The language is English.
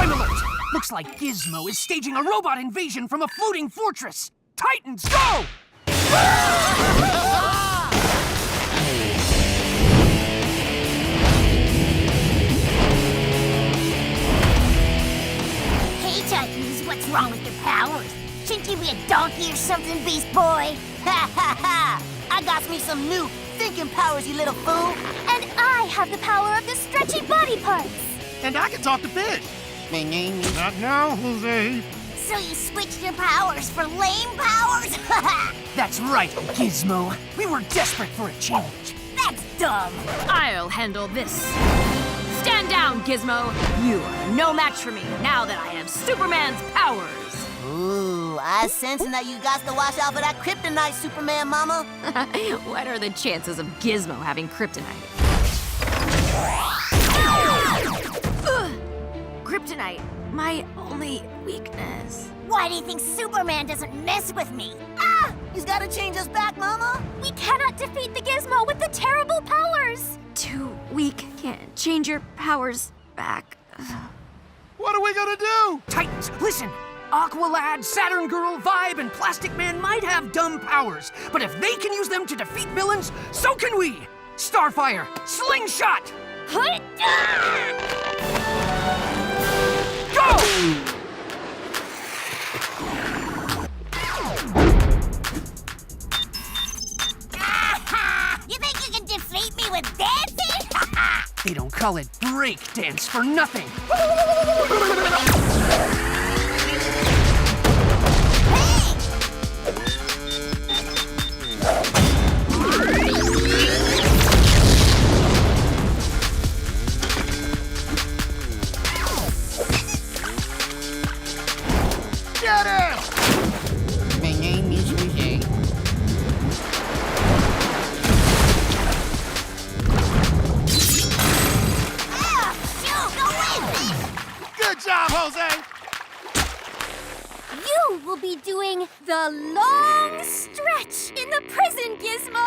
Crime alert! Looks like Gizmo is staging a robot invasion from a floating fortress. Titans, go! Hey, Titans, what's wrong with your powers? Shouldn't you be a donkey or something, Beast Boy? Ha ha ha! I got me some new thinking powers, you little fool! And I have the power of the stretchy body parts. And I can talk to fish. Not now, Jose. So you switched your powers for lame powers? That's right, Gizmo. We were desperate for a change. That's dumb! I'll handle this. Stand down, Gizmo. You are no match for me now that I have Superman's powers. Ooh, I sensing that you got to watch out for that kryptonite, Superman mama. What are the chances of Gizmo having kryptonite? Ugh. Kryptonite, my only weakness. Why do you think Superman doesn't mess with me? Ah! He's gotta change us back, mama! We cannot defeat the Gizmo with the terrible powers. Too weak. Can't change your powers back. What are we gonna do? Titans, listen! Aqualad, Saturn Girl, Vibe, and Plastic Man might have dumb powers, but if they can use them to defeat villains, so can we! Starfire, Slingshot! Go! You think you can defeat me with dancing? They don't call it break dance for nothing. Get him! My name is Jose. Shoot, go win! Good job, Jose! You will be doing the long stretch in the prison, Gizmo.